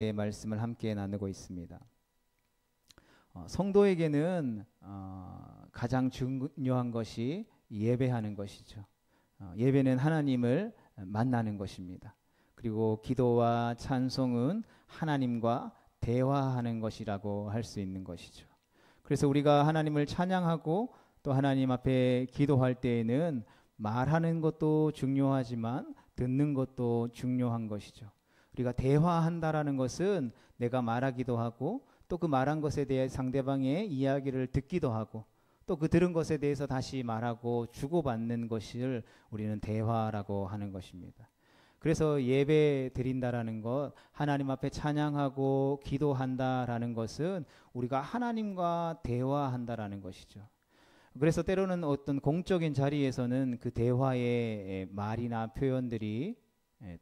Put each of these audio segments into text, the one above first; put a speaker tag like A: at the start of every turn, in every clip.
A: 말씀을 함께 나누고 있습니다. 성도에게는 가장 중요한 것이 예배하는 것이죠. 예배는 하나님을 만나는 것입니다. 그리고 기도와 찬송은 하나님과 대화하는 것이라고 할 수 있는 것이죠. 그래서 우리가 하나님을 찬양하고 또 하나님 앞에 기도할 때에는 말하는 것도 중요하지만 듣는 것도 중요한 것이죠. 우리가 대화한다라는 것은 내가 말하기도 하고 또 그 말한 것에 대해 상대방의 이야기를 듣기도 하고 또 그 들은 것에 대해서 다시 말하고 주고받는 것을 우리는 대화라고 하는 것입니다. 그래서 예배 드린다라는 것, 하나님 앞에 찬양하고 기도한다라는 것은 우리가 하나님과 대화한다라는 것이죠. 그래서 때로는 어떤 공적인 자리에서는 그 대화의 말이나 표현들이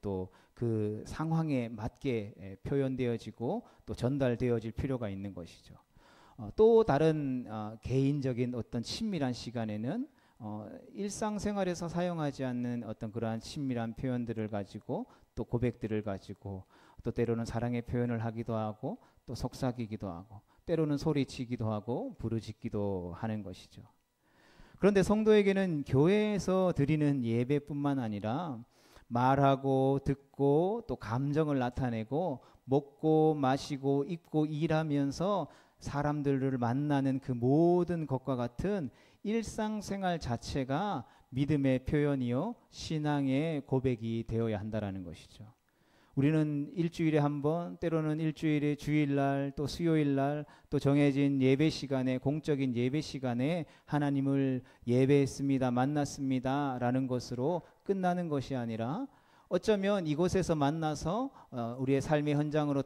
A: 또 그 상황에 맞게 표현되어지고 또 전달되어질 필요가 있는 것이죠. 또 다른 개인적인 어떤 친밀한 시간에는 일상생활에서 사용하지 않는 어떤 그러한 친밀한 표현들을 가지고 또 고백들을 가지고 또 때로는 사랑의 표현을 하기도 하고 또 속삭이기도 하고 때로는 소리치기도 하고 부르짖기도 하는 것이죠. 그런데 성도에게는 교회에서 드리는 예배뿐만 아니라 말하고 듣고 또 감정을 나타내고 먹고 마시고 입고 일하면서 사람들을 만나는 그 모든 것과 같은 일상생활 자체가 믿음의 표현이요 신앙의 고백이 되어야 한다라는 것이죠. 우리는 일주일에 한 번, 때로는 일주일에 주일날 또 수요일날 또 정해진 예배 시간에 공적인 예배 시간에 하나님을 예배했습니다, 만났습니다 라는 것으로 끝나는 것이 아니라 어쩌면 이곳에서 만나서 우리의 삶의 현장으로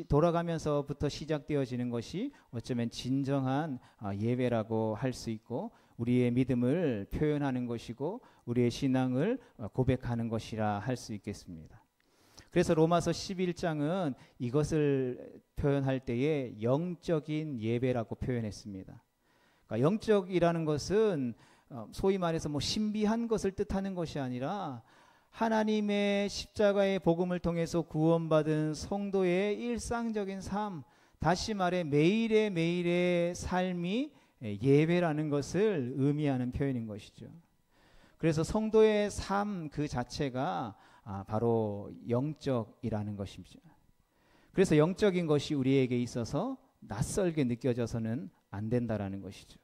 A: 돌아가면서부터 시작되어지는 것이 어쩌면 진정한 예배라고 할 수 있고 우리의 믿음을 표현하는 것이고 우리의 신앙을 고백하는 것이라 할 수 있겠습니다. 그래서 로마서 11장은 이것을 표현할 때에 영적인 예배라고 표현했습니다. 그러니까 영적이라는 것은 소위 말해서 신비한 것을 뜻하는 것이 아니라 하나님의 십자가의 복음을 통해서 구원받은 성도의 일상적인 삶, 다시 말해 매일의 매일의 삶이 예배라는 것을 의미하는 표현인 것이죠. 그래서 성도의 삶 그 자체가 바로 영적이라는 것입니다. 그래서 영적인 것이 우리에게 있어서 낯설게 느껴져서는 안 된다라는 것이죠.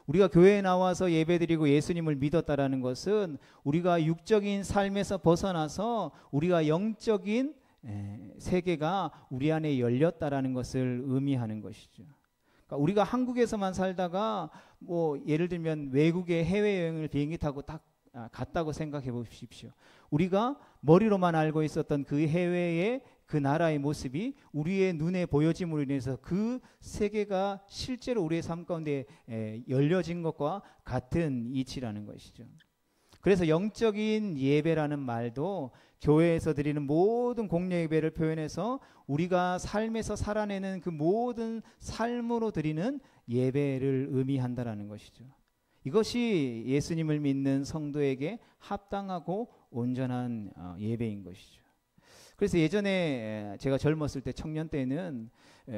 A: 우리가 교회에 나와서 예배드리고 예수님을 믿었다라는 것은 우리가 육적인 삶에서 벗어나서 우리가 영적인 세계가 우리 안에 열렸다라는 것을 의미하는 것이죠. 그러니까 우리가 한국에서만 살다가 예를 들면 외국의 해외여행을 비행기 타고 딱 갔다고 생각해 보십시오. 우리가 머리로만 알고 있었던 그 해외의 그 나라의 모습이 우리의 눈에 보여짐으로 인해서 그 세계가 실제로 우리의 삶 가운데 열려진 것과 같은 이치라는 것이죠. 그래서 영적인 예배라는 말도 교회에서 드리는 모든 공예 예배를 표현해서 우리가 삶에서 살아내는 그 모든 삶으로 드리는 예배를 의미한다라는 것이죠. 이것이 예수님을 믿는 성도에게 합당하고 온전한 예배인 것이죠. 그래서 예전에 제가 젊었을 때 청년 때는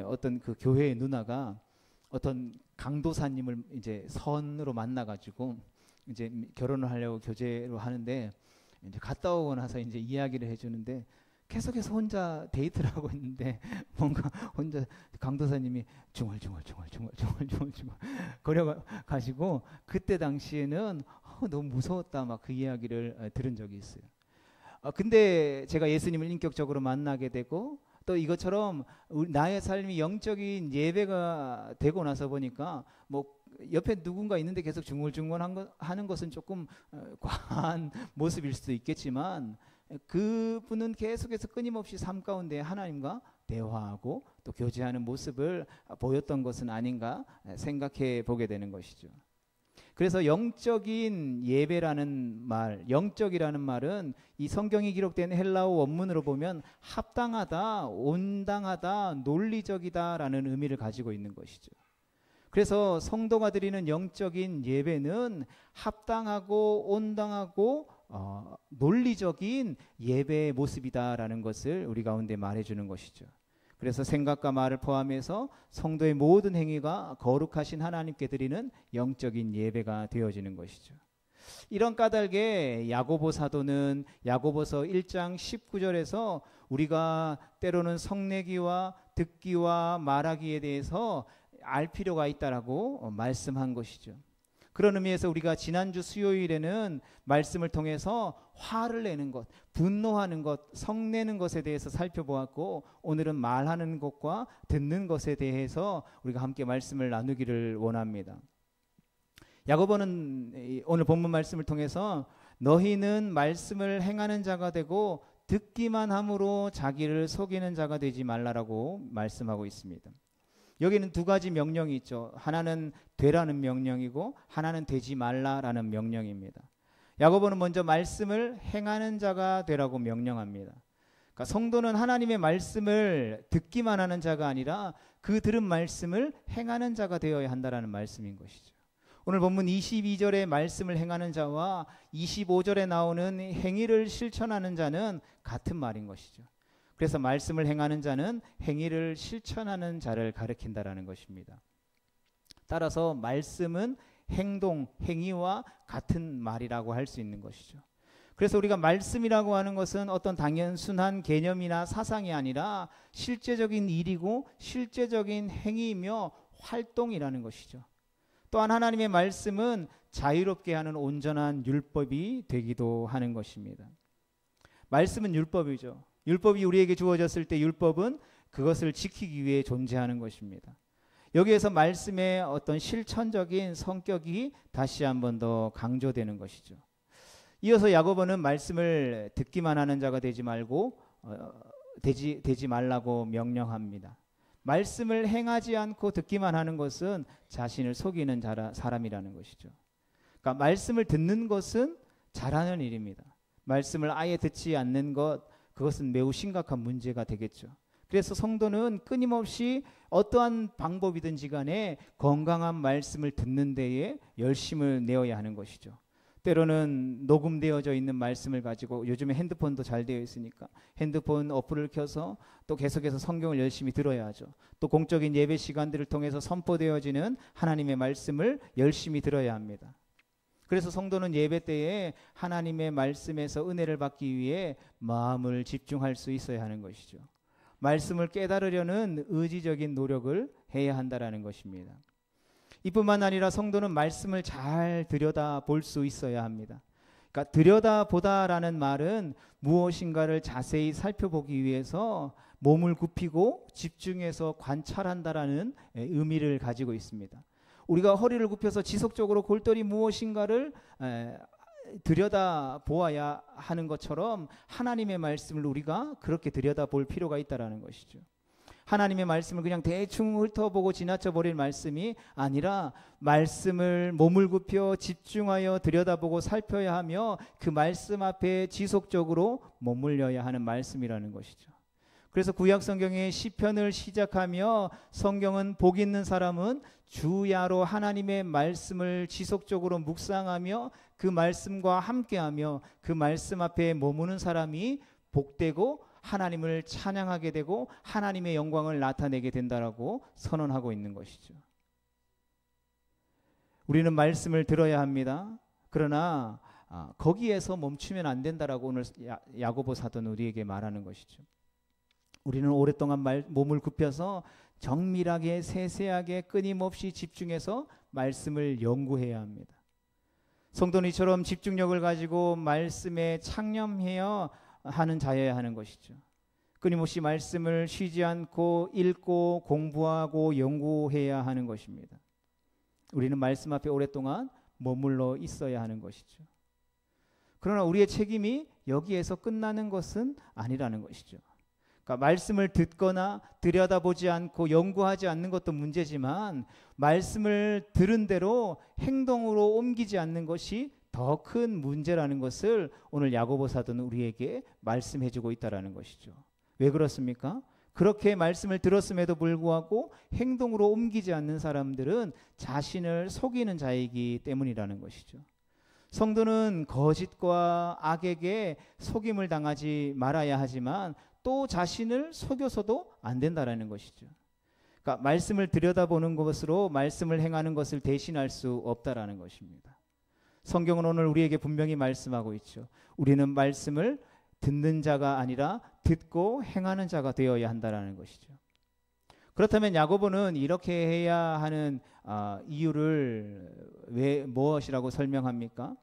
A: 어떤 그 교회의 누나가 어떤 강도사님을 이제 선으로 만나가지고 이제 결혼을 하려고 교제로 하는데 이제 갔다 오고 나서 이제 이야기를 해주는데 계속해서 혼자 데이트를 하고 있는데 뭔가 혼자 강도사님이 중얼중얼 거려가지고 그때 당시에는 너무 무서웠다 막 그 이야기를 들은 적이 있어요. 근데 제가 예수님을 인격적으로 만나게 되고 또 이것처럼 나의 삶이 영적인 예배가 되고 나서 보니까 옆에 누군가 있는데 계속 중얼중얼 하는 것은 조금 과한 모습일 수도 있겠지만 그분은 계속해서 끊임없이 삶 가운데 하나님과 대화하고 또 교제하는 모습을 보였던 것은 아닌가 생각해 보게 되는 것이죠. 그래서 영적인 예배라는 말, 영적이라는 말은 이 성경이 기록된 헬라어 원문으로 보면 합당하다, 온당하다, 논리적이다라는 의미를 가지고 있는 것이죠. 그래서 성도가 드리는 영적인 예배는 합당하고 온당하고 논리적인 예배의 모습이다라는 것을 우리 가운데 말해주는 것이죠. 그래서 생각과 말을 포함해서 성도의 모든 행위가 거룩하신 하나님께 드리는 영적인 예배가 되어지는 것이죠. 이런 까닭에 야고보 사도는 야고보서 1장 19절에서 우리가 때로는 성내기와 듣기와 말하기에 대해서 알 필요가 있다라고 말씀한 것이죠. 그런 의미에서 우리가 지난주 수요일에는 말씀을 통해서 화를 내는 것, 분노하는 것, 성내는 것에 대해서 살펴보았고, 오늘은 말하는 것과 듣는 것에 대해서 우리가 함께 말씀을 나누기를 원합니다. 야고보는 오늘 본문 말씀을 통해서 너희는 말씀을 행하는 자가 되고 듣기만 함으로 자기를 속이는 자가 되지 말라라고 말씀하고 있습니다. 여기는 두 가지 명령이 있죠. 하나는 되라는 명령이고 하나는 되지 말라라는 명령입니다. 야고보는 먼저 말씀을 행하는 자가 되라고 명령합니다. 그러니까 성도는 하나님의 말씀을 듣기만 하는 자가 아니라 그 들은 말씀을 행하는 자가 되어야 한다라는 말씀인 것이죠. 오늘 본문 22절의 말씀을 행하는 자와 25절에 나오는 행위를 실천하는 자는 같은 말인 것이죠. 그래서 말씀을 행하는 자는 행위를 실천하는 자를 가리킨다라는 것입니다. 따라서 말씀은 행동, 행위와 같은 말이라고 할 수 있는 것이죠. 그래서 우리가 말씀이라고 하는 것은 어떤 단순한 개념이나 사상이 아니라 실제적인 일이고 실제적인 행위이며 활동이라는 것이죠. 또한 하나님의 말씀은 자유롭게 하는 온전한 율법이 되기도 하는 것입니다. 말씀은 율법이죠. 율법이 우리에게 주어졌을 때 율법은 그것을 지키기 위해 존재하는 것입니다. 여기에서 말씀의 어떤 실천적인 성격이 다시 한 번 더 강조되는 것이죠. 이어서 야고보는 말씀을 듣기만 하는 자가 되지 말고 되지 말라고 명령합니다. 말씀을 행하지 않고 듣기만 하는 것은 자신을 속이는 사람이라는 것이죠. 그러니까 말씀을 듣는 것은 잘하는 일입니다. 말씀을 아예 듣지 않는 것, 그것은 매우 심각한 문제가 되겠죠. 그래서 성도는 끊임없이 어떠한 방법이든지 간에 건강한 말씀을 듣는 데에 열심을 내어야 하는 것이죠. 때로는 녹음되어져 있는 말씀을 가지고, 요즘에 핸드폰도 잘 되어 있으니까 핸드폰 어플을 켜서 또 계속해서 성경을 열심히 들어야 하죠. 또 공적인 예배 시간들을 통해서 선포되어지는 하나님의 말씀을 열심히 들어야 합니다. 그래서 성도는 예배 때에 하나님의 말씀에서 은혜를 받기 위해 마음을 집중할 수 있어야 하는 것이죠. 말씀을 깨달으려는 의지적인 노력을 해야 한다라는 것입니다. 이뿐만 아니라 성도는 말씀을 잘 들여다볼 수 있어야 합니다. 그러니까 들여다보다라는 말은 무엇인가를 자세히 살펴보기 위해서 몸을 굽히고 집중해서 관찰한다라는 의미를 가지고 있습니다. 우리가 허리를 굽혀서 지속적으로 골똘히 무엇인가를 들여다보아야 하는 것처럼 하나님의 말씀을 우리가 그렇게 들여다볼 필요가 있다라는 것이죠. 하나님의 말씀을 그냥 대충 훑어보고 지나쳐버릴 말씀이 아니라 말씀을 몸을 굽혀 집중하여 들여다보고 살펴야 하며 그 말씀 앞에 지속적으로 머물러야 하는 말씀이라는 것이죠. 그래서 구약 성경의 시편을 시작하며 성경은 복 있는 사람은 주야로 하나님의 말씀을 지속적으로 묵상하며 그 말씀과 함께하며 그 말씀 앞에 머무는 사람이 복되고 하나님을 찬양하게 되고 하나님의 영광을 나타내게 된다라고 선언하고 있는 것이죠. 우리는 말씀을 들어야 합니다. 그러나 거기에서 멈추면 안 된다라고 오늘 야고보 사도는 우리에게 말하는 것이죠. 우리는 오랫동안 몸을 굽혀서 정밀하게 세세하게 끊임없이 집중해서 말씀을 연구해야 합니다. 성도는 이처럼 집중력을 가지고 말씀에 창념해야 하는 자여야 하는 것이죠. 끊임없이 말씀을 쉬지 않고 읽고 공부하고 연구해야 하는 것입니다. 우리는 말씀 앞에 오랫동안 머물러 있어야 하는 것이죠. 그러나 우리의 책임이 여기에서 끝나는 것은 아니라는 것이죠. 그러니까 말씀을 듣거나 들여다보지 않고 연구하지 않는 것도 문제지만 말씀을 들은 대로 행동으로 옮기지 않는 것이 더 큰 문제라는 것을 오늘 야고보 사도는 우리에게 말씀해주고 있다라는 것이죠. 왜 그렇습니까? 그렇게 말씀을 들었음에도 불구하고 행동으로 옮기지 않는 사람들은 자신을 속이는 자이기 때문이라는 것이죠. 성도는 거짓과 악에게 속임을 당하지 말아야 하지만 또 자신을 속여서도 안 된다라는 것이죠. 그러니까 말씀을 들여다보는 것으로 말씀을 행하는 것을 대신할 수 없다라는 것입니다. 성경은 오늘 우리에게 분명히 말씀하고 있죠. 우리는 말씀을 듣는 자가 아니라 듣고 행하는 자가 되어야 한다라는 것이죠. 그렇다면 야고보는 이렇게 해야 하는 이유를 왜 무엇이라고 설명합니까?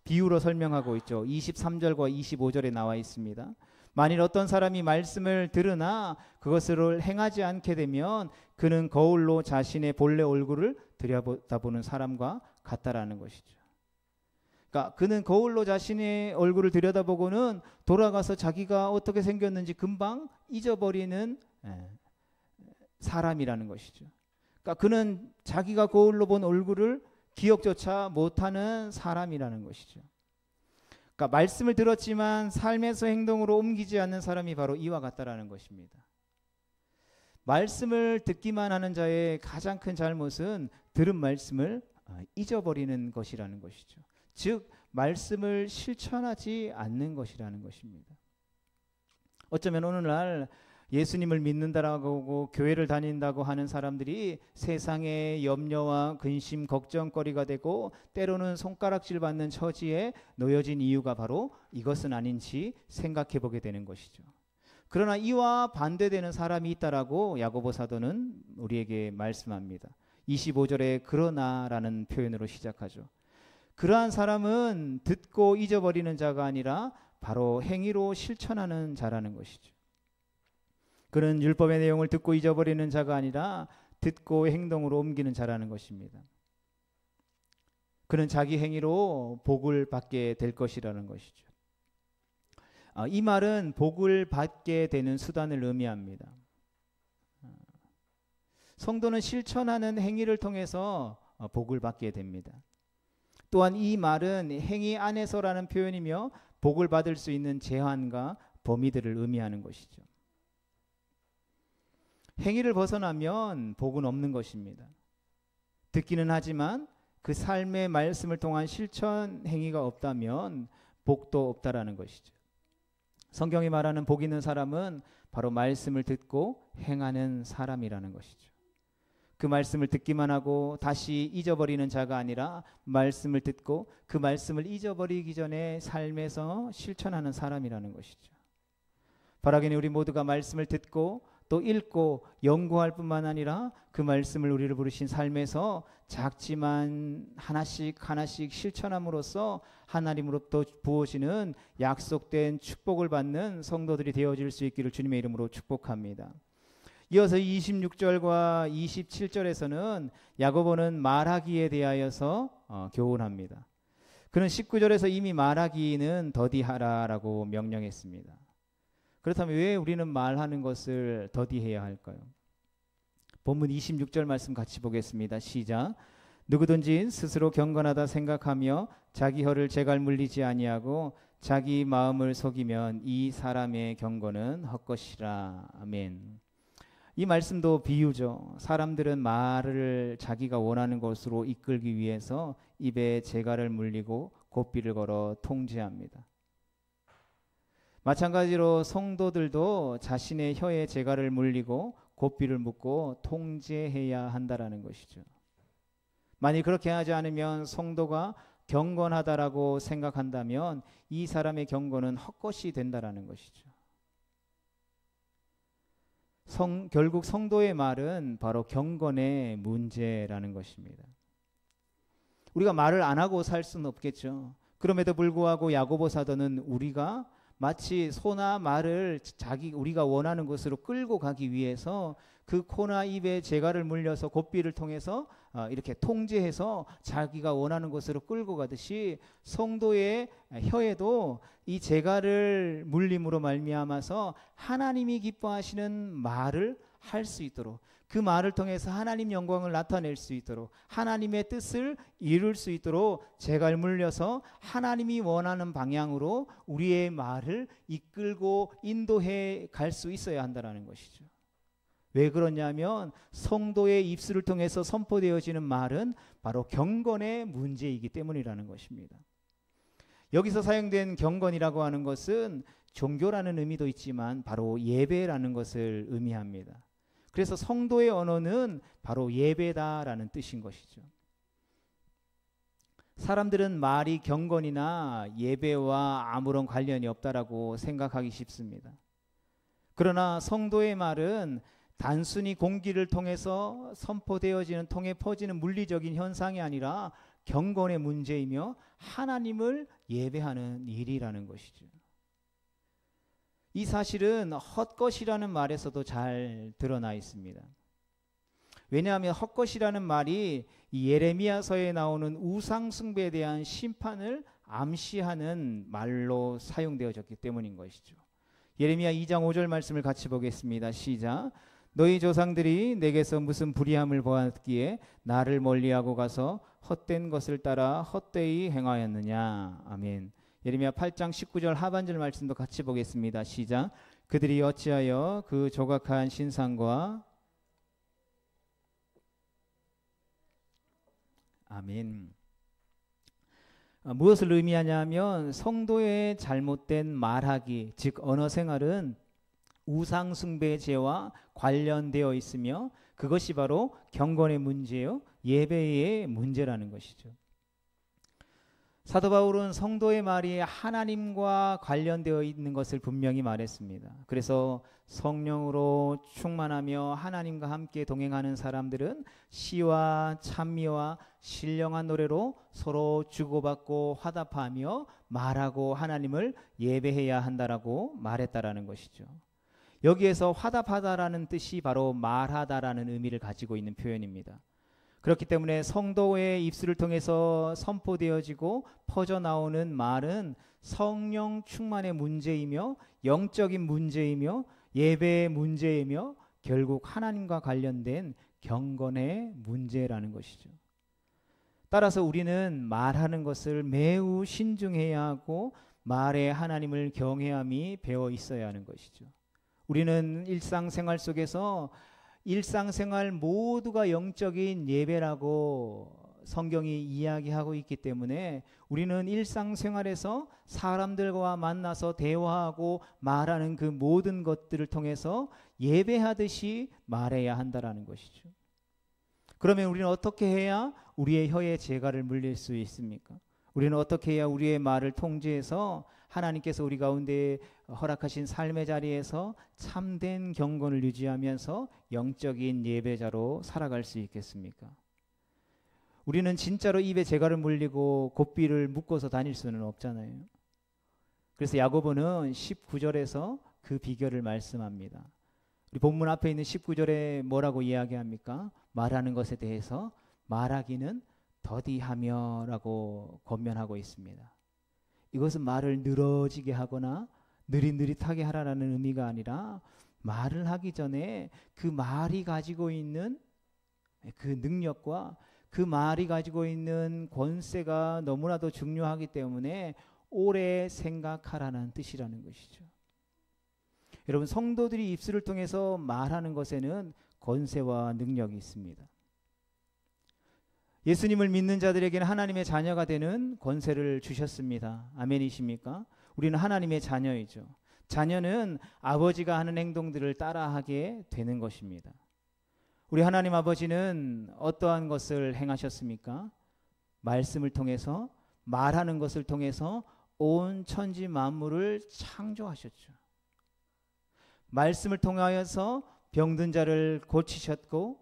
A: 비유로 설명하고 있죠. 23절과 25절에 나와 있습니다. 만일 어떤 사람이 말씀을 들으나 그것을 행하지 않게 되면 그는 거울로 자신의 본래 얼굴을 들여다보는 사람과 같다라는 것이죠. 그러니까 그는 거울로 자신의 얼굴을 들여다보고는 돌아가서 자기가 어떻게 생겼는지 금방 잊어버리는 사람이라는 것이죠. 그러니까 그는 자기가 거울로 본 얼굴을 기억조차 못하는 사람이라는 것이죠. 그러니까 말씀을 들었지만 삶에서 행동으로 옮기지 않는 사람이 바로 이와 같다라는 것입니다. 말씀을 듣기만 하는 자의 가장 큰 잘못은 들은 말씀을 잊어버리는 것이라는 것이죠. 즉 말씀을 실천하지 않는 것이라는 것입니다. 어쩌면 오늘날 예수님을 믿는다라고 교회를 다닌다고 하는 사람들이 세상의 염려와 근심, 걱정거리가 되고 때로는 손가락질 받는 처지에 놓여진 이유가 바로 이것은 아닌지 생각해 보게 되는 것이죠. 그러나 이와 반대되는 사람이 있다라고 야고보 사도는 우리에게 말씀합니다. 25절에 그러나라는 표현으로 시작하죠. 그러한 사람은 듣고 잊어버리는 자가 아니라 바로 행위로 실천하는 자라는 것이죠. 그는 율법의 내용을 듣고 잊어버리는 자가 아니라 듣고 행동으로 옮기는 자라는 것입니다. 그는 자기 행위로 복을 받게 될 것이라는 것이죠. 이 말은 복을 받게 되는 수단을 의미합니다. 성도는 실천하는 행위를 통해서 복을 받게 됩니다. 또한 이 말은 행위 안에서라는 표현이며 복을 받을 수 있는 제한과 범위들을 의미하는 것이죠. 행위를 벗어나면 복은 없는 것입니다. 듣기는 하지만 그 삶의 말씀을 통한 실천 행위가 없다면 복도 없다라는 것이죠. 성경이 말하는 복 있는 사람은 바로 말씀을 듣고 행하는 사람이라는 것이죠. 그 말씀을 듣기만 하고 다시 잊어버리는 자가 아니라 말씀을 듣고 그 말씀을 잊어버리기 전에 삶에서 실천하는 사람이라는 것이죠. 바라기는 우리 모두가 말씀을 듣고 또 읽고 연구할 뿐만 아니라 그 말씀을 우리를 부르신 삶에서 작지만 하나씩 실천함으로써 하나님으로부터 부어지는 약속된 축복을 받는 성도들이 되어질 수 있기를 주님의 이름으로 축복합니다. 이어서 26절과 27절에서는 야고보는 말하기에 대하여서 교훈합니다. 그는 19절에서 이미 말하기는 더디하라라고 명령했습니다. 그렇다면 왜 우리는 말하는 것을 더디해야 할까요? 본문 26절 말씀 같이 보겠습니다. 시작. 누구든지 스스로 경건하다 생각하며 자기 혀를 제갈 물리지 아니하고 자기 마음을 속이면 이 사람의 경건은 헛것이라. 아멘. 이 말씀도 비유죠. 사람들은 말을 자기가 원하는 것으로 이끌기 위해서 입에 제갈을 물리고 고삐를 걸어 통제합니다. 마찬가지로 성도들도 자신의 혀에 제갈을 물리고 고삐를 묶고 통제해야 한다라는 것이죠. 만일 그렇게 하지 않으면 성도가 경건하다라고 생각한다면 이 사람의 경건은 헛것이 된다라는 것이죠. 결국 성도의 말은 바로 경건의 문제라는 것입니다. 우리가 말을 안 하고 살 수는 없겠죠. 그럼에도 불구하고 야고보 사도는 우리가 마치 소나 말을 우리가 원하는 곳으로 끌고 가기 위해서 그 코나 입에 제갈을 물려서 고삐를 통해서 이렇게 통제해서 자기가 원하는 곳으로 끌고 가듯이 성도의 혀에도 이 제갈을 물림으로 말미암아서 하나님이 기뻐하시는 말을 할 수 있도록, 그 말을 통해서 하나님 영광을 나타낼 수 있도록, 하나님의 뜻을 이룰 수 있도록 제갈 물려서 하나님이 원하는 방향으로 우리의 말을 이끌고 인도해 갈 수 있어야 한다는 것이죠. 왜 그러냐면 성도의 입술을 통해서 선포되어지는 말은 바로 경건의 문제이기 때문이라는 것입니다. 여기서 사용된 경건이라고 하는 것은 종교라는 의미도 있지만 바로 예배라는 것을 의미합니다. 그래서 성도의 언어는 바로 예배다라는 뜻인 것이죠. 사람들은 말이 경건이나 예배와 아무런 관련이 없다라고 생각하기 쉽습니다. 그러나 성도의 말은 단순히 공기를 통해서 선포되어지는, 통해 퍼지는 물리적인 현상이 아니라 경건의 문제이며 하나님을 예배하는 일이라는 것이죠. 이 사실은 헛것이라는 말에서도 잘 드러나 있습니다. 왜냐하면 헛것이라는 말이 이 예레미야서에 나오는 우상 숭배에 대한 심판을 암시하는 말로 사용되어졌기 때문인 것이죠. 예레미야 2장 5절 말씀을 같이 보겠습니다. 시작. 너희 조상들이 내게서 무슨 불의함을 보았기에 나를 멀리하고 가서 헛된 것을 따라 헛되이 행하였느냐. 아멘. 예레미야 8장 19절 하반절 말씀도 같이 보겠습니다. 시작. 그들이 어찌하여 그 조각한 신상과 아멘. 무엇을 의미하냐면 성도의 잘못된 말하기, 즉 언어 생활은 우상 숭배의 죄와 관련되어 있으며 그것이 바로 경건의 문제요, 예배의 문제라는 것이죠. 사도 바울은 성도의 말이 하나님과 관련되어 있는 것을 분명히 말했습니다. 그래서 성령으로 충만하며 하나님과 함께 동행하는 사람들은 시와 찬미와 신령한 노래로 서로 주고받고 화답하며 말하고 하나님을 예배해야 한다라고 말했다라는 것이죠. 여기에서 화답하다라는 뜻이 바로 말하다라는 의미를 가지고 있는 표현입니다. 그렇기 때문에 성도의 입술을 통해서 선포되어지고 퍼져나오는 말은 성령 충만의 문제이며 영적인 문제이며 예배의 문제이며 결국 하나님과 관련된 경건의 문제라는 것이죠. 따라서 우리는 말하는 것을 매우 신중해야 하고 말에 하나님을 경외함이 배어 있어야 하는 것이죠. 우리는 일상생활 속에서 일상생활 모두가 영적인 예배라고 성경이 이야기하고 있기 때문에 우리는 일상생활에서 사람들과 만나서 대화하고 말하는 그 모든 것들을 통해서 예배하듯이 말해야 한다라는 것이죠. 그러면 우리는 어떻게 해야 우리의 혀의 재갈을 물릴 수 있습니까? 우리는 어떻게 해야 우리의 말을 통제해서 하나님께서 우리 가운데 허락하신 삶의 자리에서 참된 경건을 유지하면서 영적인 예배자로 살아갈 수 있겠습니까? 우리는 진짜로 입에 재갈을 물리고 고삐를 묶어서 다닐 수는 없잖아요. 그래서 야고보는 19절에서 그 비결을 말씀합니다. 우리 본문 앞에 있는 19절에 뭐라고 이야기합니까? 말하는 것에 대해서 말하기는 더디하며 라고 권면하고 있습니다. 이것은 말을 늘어지게 하거나 느릿느릿하게 하라는 의미가 아니라 말을 하기 전에 그 말이 가지고 있는 그 능력과 그 말이 가지고 있는 권세가 너무나도 중요하기 때문에 오래 생각하라는 뜻이라는 것이죠. 여러분, 성도들이 입술을 통해서 말하는 것에는 권세와 능력이 있습니다. 예수님을 믿는 자들에게는 하나님의 자녀가 되는 권세를 주셨습니다. 아멘이십니까? 우리는 하나님의 자녀이죠. 자녀는 아버지가 하는 행동들을 따라하게 되는 것입니다. 우리 하나님 아버지는 어떠한 것을 행하셨습니까? 말씀을 통해서, 말하는 것을 통해서 온 천지 만물을 창조하셨죠. 말씀을 통하여서 병든 자를 고치셨고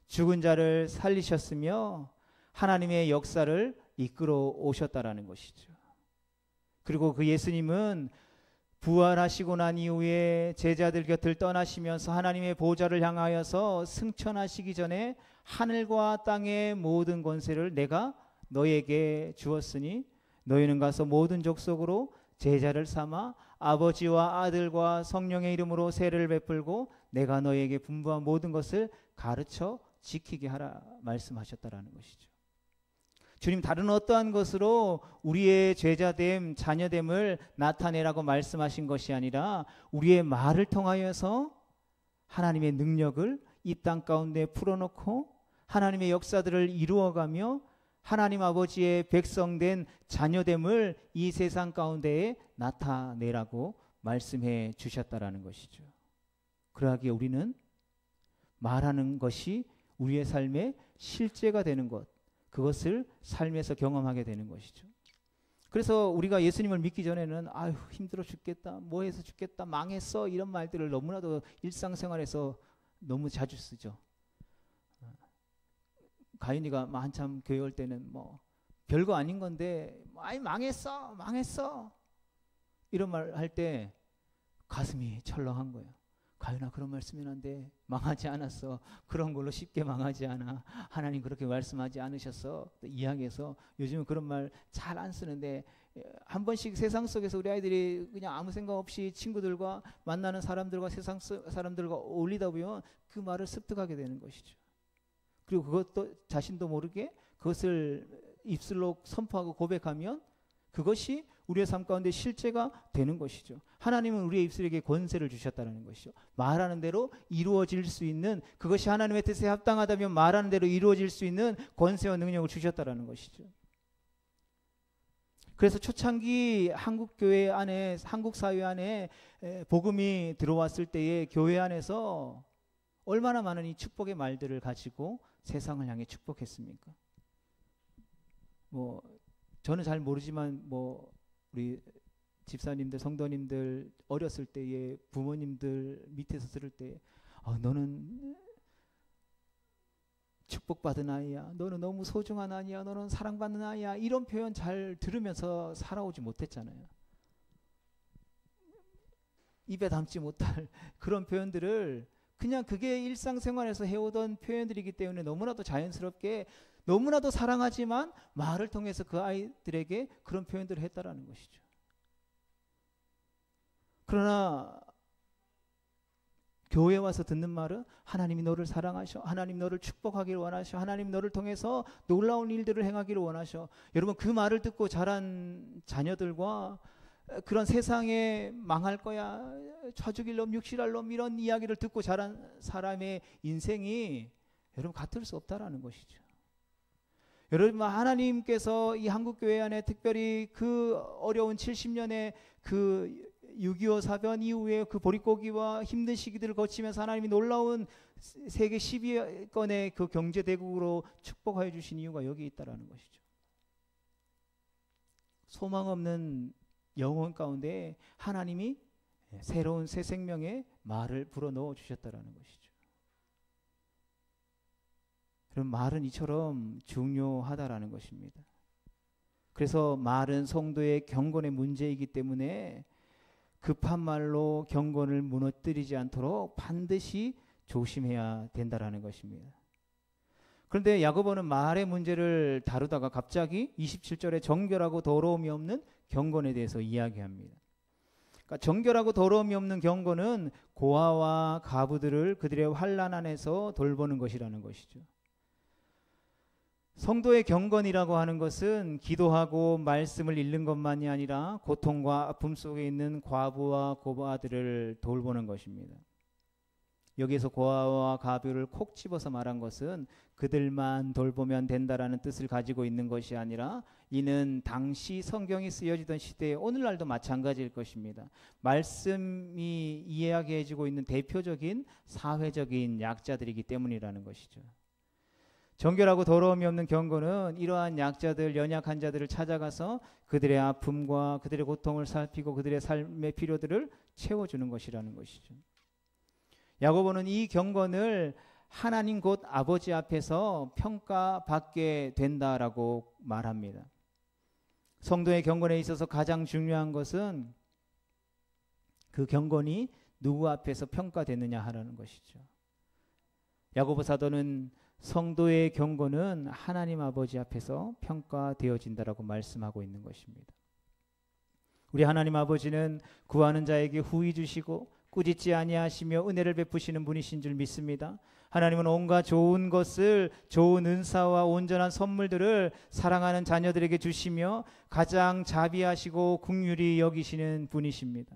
A: 죽은 자를 살리셨으며 하나님의 역사를 이끌어 오셨다라는 것이죠. 그리고 그 예수님은 부활하시고 난 이후에 제자들 곁을 떠나시면서 하나님의 보좌를 향하여서 승천하시기 전에 하늘과 땅의 모든 권세를 내가 너에게 주었으니 너희는 가서 모든 족속으로 제자를 삼아 아버지와 아들과 성령의 이름으로 세례를 베풀고 내가 너에게 분부한 모든 것을 가르쳐 지키게 하라 말씀하셨다라는 것이죠. 주님 다른 어떠한 것으로 우리의 제자됨, 자녀됨을 나타내라고 말씀하신 것이 아니라 우리의 말을 통하여서 하나님의 능력을 이 땅 가운데 풀어놓고 하나님의 역사들을 이루어가며 하나님 아버지의 백성된 자녀됨을 이 세상 가운데에 나타내라고 말씀해 주셨다라는 것이죠. 그러하기에 우리는 말하는 것이 우리의 삶의 실제가 되는 것, 그것을 삶에서 경험하게 되는 것이죠. 그래서 우리가 예수님을 믿기 전에는 아유 힘들어 죽겠다, 뭐해서 죽겠다, 망했어, 이런 말들을 너무나도 일상생활에서 너무 자주 쓰죠. 가인이가 한참 교회 올 때는 뭐 별거 아닌 건데 아이 망했어 이런 말 할 때 가슴이 철렁한 거예요. 가인아, 그런 말 쓰면 안 돼. 망하지 않았어. 그런 걸로 쉽게 망하지 않아. 하나님 그렇게 말씀하지 않으셨어. 이야기해서 요즘은 그런 말 잘 안 쓰는데, 한 번씩 세상 속에서 우리 아이들이 그냥 아무 생각 없이 친구들과 만나는 사람들과 세상 사람들과 어울리다 보면 그 말을 습득하게 되는 것이죠. 그리고 그것도 자신도 모르게 그것을 입술로 선포하고 고백하면 그것이 우리의 삶 가운데 실제가 되는 것이죠. 하나님은 우리의 입술에게 권세를 주셨다는 것이죠. 말하는 대로 이루어질 수 있는, 그것이 하나님의 뜻에 합당하다면 말하는 대로 이루어질 수 있는 권세와 능력을 주셨다는 것이죠. 그래서 초창기 한국 교회 안에, 한국 사회 안에 복음이 들어왔을 때에 교회 안에서 얼마나 많은 이 축복의 말들을 가지고 세상을 향해 축복했습니까? 뭐 저는 잘 모르지만 뭐 우리 집사님들, 성도님들 어렸을 때에 부모님들 밑에서 들을 때 너는 축복받은 아이야, 너는 너무 소중한 아이야, 너는 사랑받는 아이야, 이런 표현 잘 들으면서 살아오지 못했잖아요. 입에 담지 못할 그런 표현들을 그냥 그게 일상생활에서 해오던 표현들이기 때문에 너무나도 자연스럽게, 너무나도 사랑하지만 말을 통해서 그 아이들에게 그런 표현들을 했다라는 것이죠. 그러나 교회에 와서 듣는 말은 하나님이 너를 사랑하셔, 하나님 너를 축복하기를 원하셔, 하나님 너를 통해서 놀라운 일들을 행하기를 원하셔. 여러분, 그 말을 듣고 자란 자녀들과 그런 세상에 망할 거야, 쳐죽일 놈, 육실할 놈, 이런 이야기를 듣고 자란 사람의 인생이 여러분 같을 수 없다라는 것이죠. 여러분, 하나님께서 이 한국교회 안에 특별히 그 어려운 70년의 그 6.25 사변 이후에 그 보릿고기와 힘든 시기들을 거치면서 하나님이 놀라운 세계 12건의 그 경제대국으로 축복하여 주신 이유가 여기 있다라는 것이죠. 소망 없는 영혼 가운데 하나님이 새로운 새 생명의 말을 불어넣어 주셨다라는 것이죠. 그럼 말은 이처럼 중요하다라는 것입니다. 그래서 말은 성도의 경건의 문제이기 때문에 급한 말로 경건을 무너뜨리지 않도록 반드시 조심해야 된다라는 것입니다. 그런데 야고보는 말의 문제를 다루다가 갑자기 27절에 정결하고 더러움이 없는 경건에 대해서 이야기합니다. 그러니까 정결하고 더러움이 없는 경건은 고아와 가부들을 그들의 환난 안에서 돌보는 것이라는 것이죠. 성도의 경건이라고 하는 것은 기도하고 말씀을 읽는 것만이 아니라 고통과 아픔 속에 있는 과부와 고아들을 돌보는 것입니다. 여기에서 고아와 가부를 콕 집어서 말한 것은 그들만 돌보면 된다라는 뜻을 가지고 있는 것이 아니라 이는 당시 성경이 쓰여지던 시대에 오늘날도 마찬가지일 것입니다. 말씀이 이야기해주고 있는 대표적인 사회적인 약자들이기 때문이라는 것이죠. 정결하고 더러움이 없는 경건은 이러한 약자들, 연약한 자들을 찾아가서 그들의 아픔과 그들의 고통을 살피고 그들의 삶의 필요들을 채워주는 것이라는 것이죠. 야고보는 이 경건을 하나님 곧 아버지 앞에서 평가받게 된다라고 말합니다. 성도의 경건에 있어서 가장 중요한 것은 그 경건이 누구 앞에서 평가되느냐 하라는 것이죠. 야고보 사도는 성도의 경건은 하나님 아버지 앞에서 평가되어진다라고 말씀하고 있는 것입니다. 우리 하나님 아버지는 구하는 자에게 후히 주시고 꾸짖지 아니하시며 은혜를 베푸시는 분이신 줄 믿습니다. 하나님은 온갖 좋은 것을, 좋은 은사와 온전한 선물들을 사랑하는 자녀들에게 주시며 가장 자비하시고 긍휼히 여기시는 분이십니다.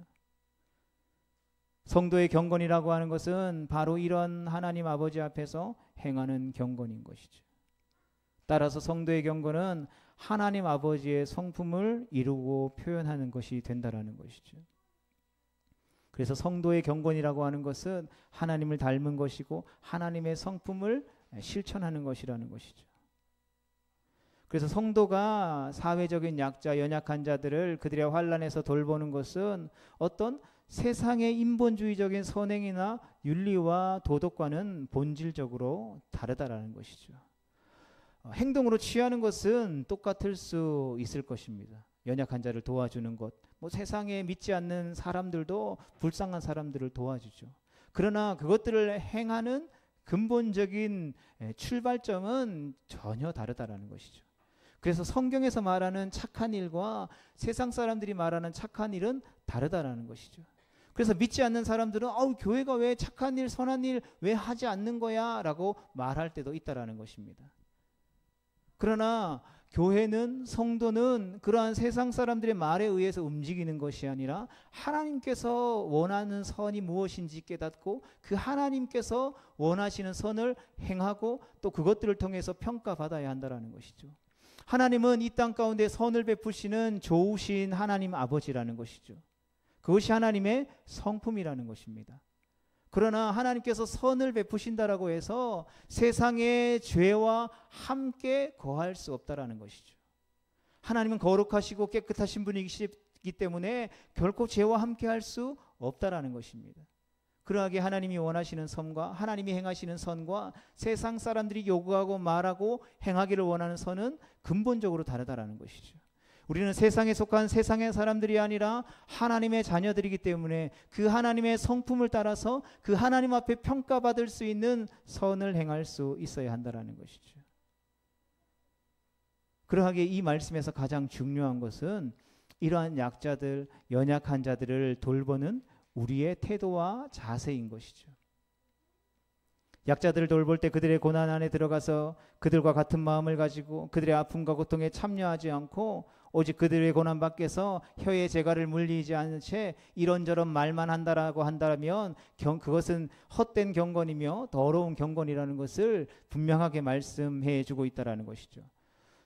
A: 성도의 경건이라고 하는 것은 바로 이런 하나님 아버지 앞에서 행하는 경건인 것이죠. 따라서 성도의 경건은 하나님 아버지의 성품을 이루고 표현하는 것이 된다라는 것이죠. 그래서 성도의 경건이라고 하는 것은 하나님을 닮은 것이고 하나님의 성품을 실천하는 것이라는 것이죠. 그래서 성도가 사회적인 약자, 연약한 자들을 그들의 환난에서 돌보는 것은 어떤 세상의 인본주의적인 선행이나 윤리와 도덕과는 본질적으로 다르다라는 것이죠. 행동으로 취하는 것은 똑같을 수 있을 것입니다. 연약한 자를 도와주는 것, 세상에 믿지 않는 사람들도 불쌍한 사람들을 도와주죠. 그러나 그것들을 행하는 근본적인 출발점은 전혀 다르다라는 것이죠. 그래서 성경에서 말하는 착한 일과 세상 사람들이 말하는 착한 일은 다르다라는 것이죠. 그래서 믿지 않는 사람들은 교회가 왜 착한 일, 선한 일 왜 하지 않는 거야? 라고 말할 때도 있다라는 것입니다. 그러나 교회는, 성도는 그러한 세상 사람들의 말에 의해서 움직이는 것이 아니라 하나님께서 원하는 선이 무엇인지 깨닫고 그 하나님께서 원하시는 선을 행하고 또 그것들을 통해서 평가받아야 한다는 것이죠. 하나님은 이 땅 가운데 선을 베푸시는 좋으신 하나님 아버지라는 것이죠. 그것이 하나님의 성품이라는 것입니다. 그러나 하나님께서 선을 베푸신다라고 해서 세상의 죄와 함께 거할 수 없다라는 것이죠. 하나님은 거룩하시고 깨끗하신 분이시기 때문에 결코 죄와 함께 할 수 없다라는 것입니다. 그러하게 하나님이 원하시는 선과 하나님이 행하시는 선과 세상 사람들이 요구하고 말하고 행하기를 원하는 선은 근본적으로 다르다라는 것이죠. 우리는 세상에 속한 세상의 사람들이 아니라 하나님의 자녀들이기 때문에 그 하나님의 성품을 따라서 그 하나님 앞에 평가받을 수 있는 선을 행할 수 있어야 한다는 것이죠. 그러하게 이 말씀에서 가장 중요한 것은 이러한 약자들, 연약한 자들을 돌보는 우리의 태도와 자세인 것이죠. 약자들을 돌볼 때 그들의 고난 안에 들어가서 그들과 같은 마음을 가지고 그들의 아픔과 고통에 참여하지 않고 오직 그들의 고난 밖에서 혀의 재갈을 물리지 않은 채 이런저런 말만 한다라고 한다면 그것은 헛된 경건이며 더러운 경건이라는 것을 분명하게 말씀해 주고 있다라는 것이죠.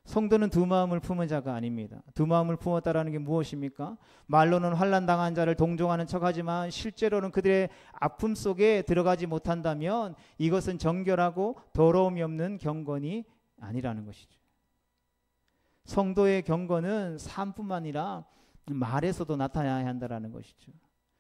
A: 성도는 두 마음을 품은 자가 아닙니다. 두 마음을 품었다라는 게 무엇입니까? 말로는 환난 당한 자를 동정하는 척하지만 실제로는 그들의 아픔 속에 들어가지 못한다면 이것은 정결하고 더러움이 없는 경건이 아니라는 것이죠. 성도의 경건은 삶뿐만 아니라 말에서도 나타나야 한다는 것이죠.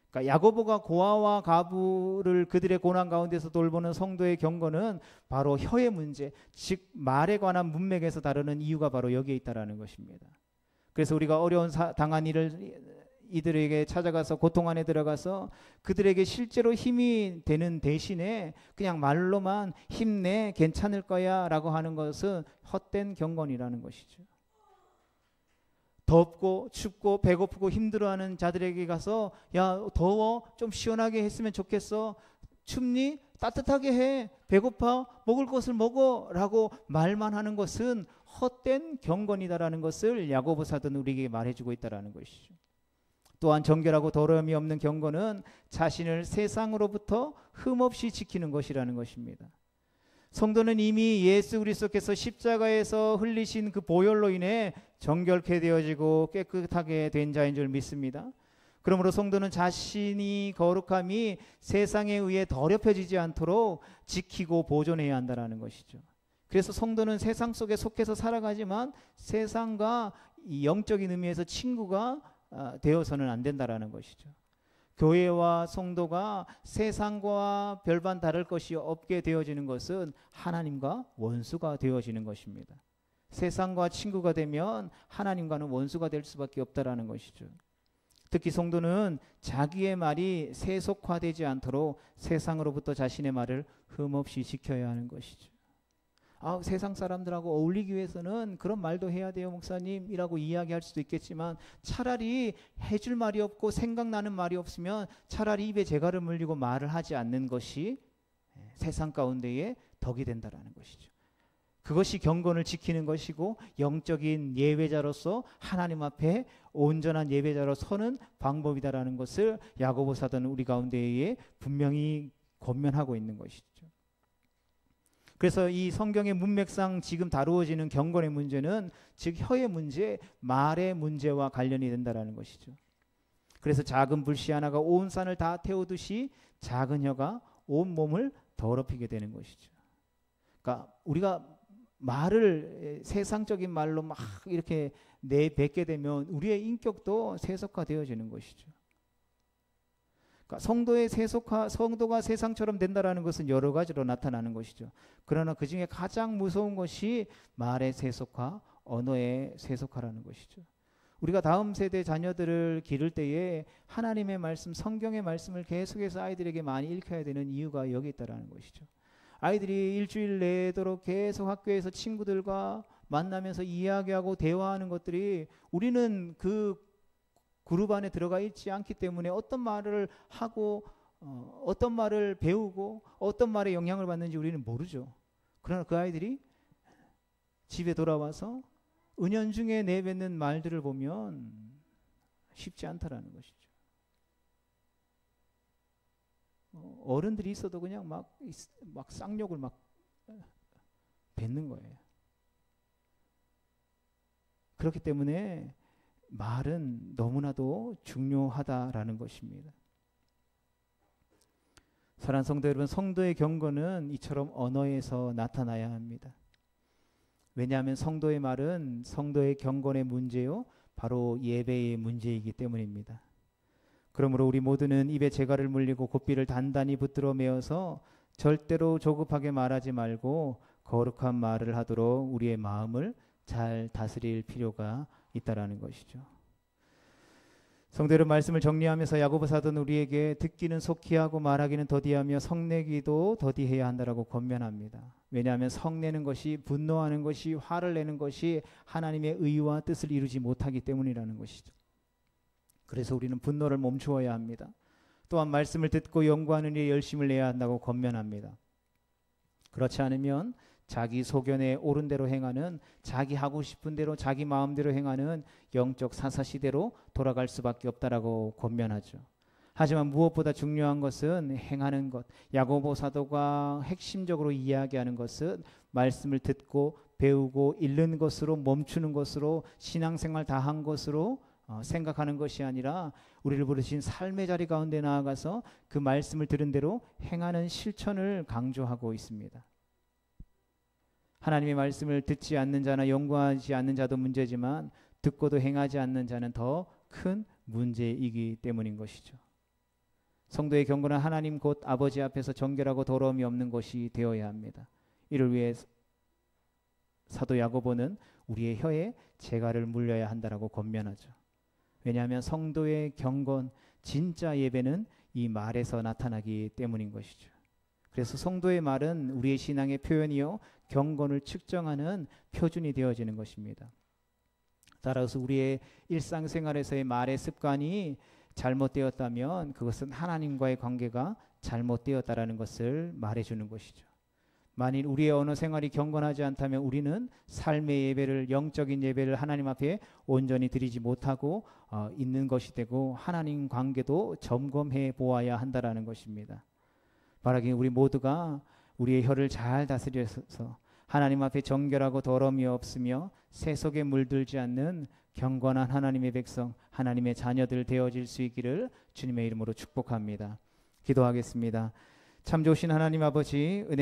A: 그러니까 야고보가 고아와 가부를 그들의 고난 가운데서 돌보는 성도의 경건은 바로 혀의 문제, 즉 말에 관한 문맥에서 다루는 이유가 바로 여기에 있다는 것입니다. 그래서 우리가 어려운 당한 이들에게 찾아가서 고통 안에 들어가서 그들에게 실제로 힘이 되는 대신에 그냥 말로만 힘내, 괜찮을 거야 라고 하는 것은 헛된 경건이라는 것이죠. 덥고 춥고 배고프고 힘들어하는 자들에게 가서 야 더워 좀 시원하게 했으면 좋겠어, 춥니? 따뜻하게 해, 배고파? 먹을 것을 먹어 라고 말만 하는 것은 헛된 경건이다라는 것을 야고보 사도는 우리에게 말해주고 있다는 것이죠. 또한 정결하고 더러움이 없는 경건은 자신을 세상으로부터 흠없이 지키는 것이라는 것입니다. 성도는 이미 예수 그리스도께서 십자가에서 흘리신 그 보혈로 인해 정결케 되어지고 깨끗하게 된 자인 줄 믿습니다. 그러므로 성도는 자신이 거룩함이 세상에 의해 더럽혀지지 않도록 지키고 보존해야 한다는 것이죠. 그래서 성도는 세상 속에 속해서 살아가지만 세상과 이 영적인 의미에서 친구가 되어서는 안 된다는 것이죠. 교회와 성도가 세상과 별반 다를 것이 없게 되어지는 것은 하나님과 원수가 되어지는 것입니다. 세상과 친구가 되면 하나님과는 원수가 될 수밖에 없다라는 것이죠. 특히 성도는 자기의 말이 세속화되지 않도록 세상으로부터 자신의 말을 흠없이 지켜야 하는 것이죠. 세상 사람들하고 어울리기 위해서는 그런 말도 해야 돼요 목사님이라고 이야기할 수도 있겠지만 차라리 해줄 말이 없고 생각나는 말이 없으면 차라리 입에 재갈을 물리고 말을 하지 않는 것이 세상 가운데에 덕이 된다라는 것이죠. 그것이 경건을 지키는 것이고 영적인 예배자로서 하나님 앞에 온전한 예배자로 서는 방법이다라는 것을 야고보 사도는 우리 가운데에 분명히 권면하고 있는 것이죠. 그래서 이 성경의 문맥상 지금 다루어지는 경건의 문제는 즉 혀의 문제, 말의 문제와 관련이 된다라는 것이죠. 그래서 작은 불씨 하나가 온 산을 다 태우듯이 작은 혀가 온 몸을 더럽히게 되는 것이죠. 그러니까 우리가 말을 세상적인 말로 막 이렇게 내뱉게 되면 우리의 인격도 세속화되어지는 것이죠. 그러니까 성도가 세상처럼 된다라는 것은 여러 가지로 나타나는 것이죠. 그러나 그 중에 가장 무서운 것이 말의 세속화, 언어의 세속화라는 것이죠. 우리가 다음 세대 자녀들을 기를 때에 하나님의 말씀, 성경의 말씀을 계속해서 아이들에게 많이 읽혀야 되는 이유가 여기 있다라는 것이죠. 아이들이 일주일 내도록 계속 학교에서 친구들과 만나면서 이야기하고 대화하는 것들이 우리는 그 그룹 안에 들어가 있지 않기 때문에 어떤 말을 하고 어떤 말을 배우고 어떤 말에 영향을 받는지 우리는 모르죠. 그러나 그 아이들이 집에 돌아와서 은연중에 내뱉는 말들을 보면 쉽지 않다라는 것이죠. 어른들이 있어도 그냥 막 쌍욕을 막 뱉는 거예요. 그렇기 때문에 말은 너무나도 중요하다라는 것입니다. 사랑하는 성도 여러분, 성도의 경건은 이처럼 언어에서 나타나야 합니다. 왜냐하면 성도의 말은 성도의 경건의 문제요, 바로 예배의 문제이기 때문입니다. 그러므로 우리 모두는 입에 재갈을 물리고 고삐를 단단히 붙들어 메어서 절대로 조급하게 말하지 말고 거룩한 말을 하도록 우리의 마음을 잘 다스릴 필요가 있다라는 것이죠. 성도 여러분, 말씀을 정리하면서 야고보 사도는 우리에게 듣기는 속히 하고 말하기는 더디하며 성내기도 더디해야 한다라고 권면합니다. 왜냐하면 성내는 것이, 분노하는 것이, 화를 내는 것이 하나님의 의와 뜻을 이루지 못하기 때문이라는 것이죠. 그래서 우리는 분노를 멈추어야 합니다. 또한 말씀을 듣고 연구하는 일에 열심을 내야 한다고 권면합니다. 그렇지 않으면 자기 소견에 옳은 대로 행하는, 자기 하고 싶은 대로 자기 마음대로 행하는 영적 사사시대로 돌아갈 수밖에 없다라고 권면하죠. 하지만 무엇보다 중요한 것은 행하는 것. 야고보 사도가 핵심적으로 이야기하는 것은 말씀을 듣고 배우고 읽는 것으로 멈추는 것으로 신앙생활 다 한 것으로 생각하는 것이 아니라 우리를 부르신 삶의 자리 가운데 나아가서 그 말씀을 들은 대로 행하는 실천을 강조하고 있습니다. 하나님의 말씀을 듣지 않는 자나 연구하지 않는 자도 문제지만 듣고도 행하지 않는 자는 더 큰 문제이기 때문인 것이죠. 성도의 경건은 하나님 곧 아버지 앞에서 정결하고 더러움이 없는 것이 되어야 합니다. 이를 위해 사도 야고보는 우리의 혀에 재갈을 물려야 한다라고 권면하죠. 왜냐하면 성도의 경건, 진짜 예배는 이 말에서 나타나기 때문인 것이죠. 그래서 성도의 말은 우리의 신앙의 표현이요, 경건을 측정하는 표준이 되어지는 것입니다. 따라서 우리의 일상생활에서의 말의 습관이 잘못되었다면 그것은 하나님과의 관계가 잘못되었다라는 것을 말해주는 것이죠. 만일 우리의 언어 생활이 경건하지 않다면 우리는 삶의 예배를, 영적인 예배를 하나님 앞에 온전히 드리지 못하고 있는 것이 되고 하나님 관계도 점검해 보아야 한다라는 것입니다. 바라기 우리 모두가 우리의 혀를 잘 다스려서 하나님 앞에 정결하고 더러움이 없으며 세속에 물들지 않는 경건한 하나님의 백성, 하나님의 자녀들 되어질 수 있기를 주님의 이름으로 축복합니다. 기도하겠습니다. 참 좋으신 하나님 아버지, 은혜